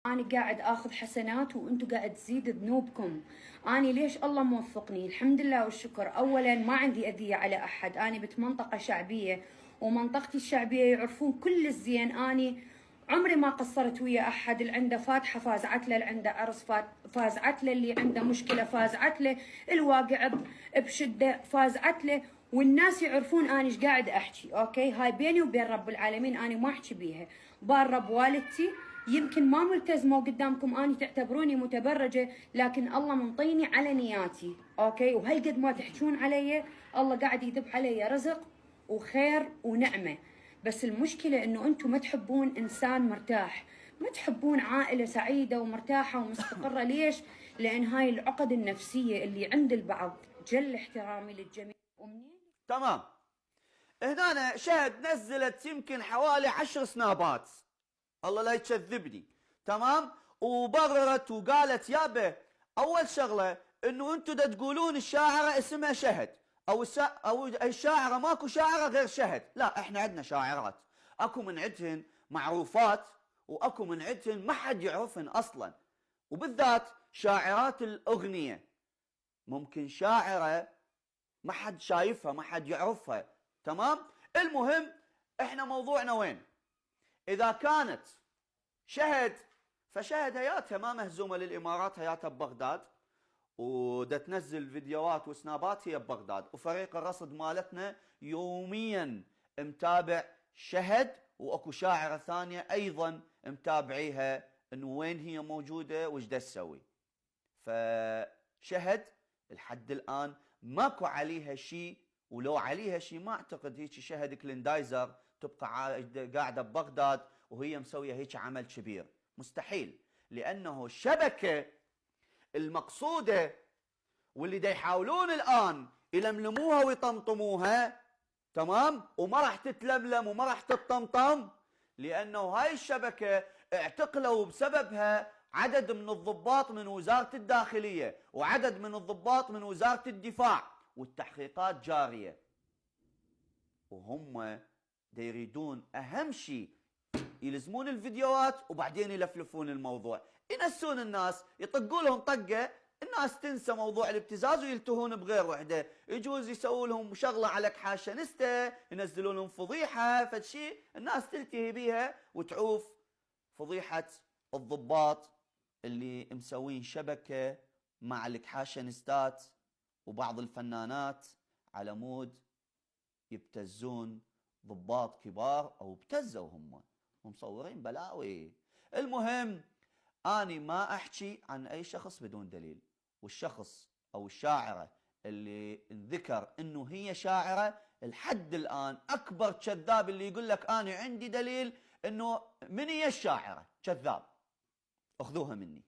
أنا قاعد آخذ حسنات وأنتم قاعد تزيد ذنوبكم. أنا ليش الله موفقني؟ الحمد لله والشكر. أولا ما عندي أذية على أحد، أنا بمنطقة شعبية، ومنطقتي الشعبية يعرفون كل الزين. أنا عمري ما قصرت ويا أحد، اللي عنده فاتحة فازعت له، اللي عنده عرس فازعت له، اللي عنده مشكلة فازعت له، الواقع بشدة فازعت له، والناس يعرفون أنا إيش قاعد أحكي. أوكي، هاي بيني وبين رب العالمين، أنا ما أحكي بيها. بار رب والدتي يمكن ما ملتزمه قدامكم، اني تعتبروني متبرجه، لكن الله منطيني على نياتي. اوكي، وهالقد ما تحجون علي الله قاعد يذب علي رزق وخير ونعمه. بس المشكله انه انتم ما تحبون انسان مرتاح، ما تحبون عائله سعيده ومرتاحه ومستقره. ليش؟ لان هاي العقد النفسيه اللي عند البعض. جل احترامي للجميع. ومنين؟ تمام. هنا شهد نزلت يمكن حوالي 10 سنابات، الله لا يكذبني. تمام. وبررت وقالت يابا اول شغله انه انتم دا تقولون الشاعره اسمها شهد، او الشاعره ماكو شاعره غير شهد. لا، احنا عندنا شاعرات، اكو من عندهن معروفات واكو من عندهن ما حد يعرفهن اصلا، وبالذات شاعرات الاغنيه. ممكن شاعره ما حد شايفها ما حد يعرفها. تمام. المهم احنا موضوعنا وين؟ اذا كانت شهد، فشهد هياتها ما مهزومه للامارات، هياتها ببغداد، ودا تنزل فيديوهات وسنابات هي ببغداد، وفريق الرصد مالتنا يوميا متابع شهد، واكو شاعره ثانيه ايضا متابعيها انه وين هي موجوده وايش دا تسوي. فشهد لحد الان ماكو عليها شيء، ولو عليها شيء ما اعتقد هيك شهد كليندايزر تبقى قاعده ببغداد وهي مسويه هيك عمل كبير، مستحيل. لانه الشبكه المقصوده واللي دا يحاولون الان يلملموها ويطمطموها، تمام، وما راح تتلملم وما راح تطمطم، لانه هاي الشبكه اعتقلوا بسببها عدد من الضباط من وزاره الداخليه وعدد من الضباط من وزاره الدفاع، والتحقيقات جاريه. وهم دا يريدون اهم شيء يلزمون الفيديوهات وبعدين يلفلفون الموضوع، ينسون الناس، يطقوا لهم طقه، الناس تنسى موضوع الابتزاز ويلتهون بغير وحده. يجوز يسووا لهم شغله على كحاشه نسته، ينزلون لهم فضيحه فد شيء الناس تلتهي بيها، وتعوف فضيحه الضباط اللي مسوين شبكه مع الكحاشنستات وبعض الفنانات على مود يبتزون ضباط كبار، او ابتزوا هم ومصورين بلاوي. المهم اني ما احكي عن اي شخص بدون دليل، والشخص او الشاعره اللي انذكر انه هي شاعره لحد الان اكبر كذاب اللي يقول لك انا عندي دليل انه من هي الشاعره، كذاب. اخذوها مني.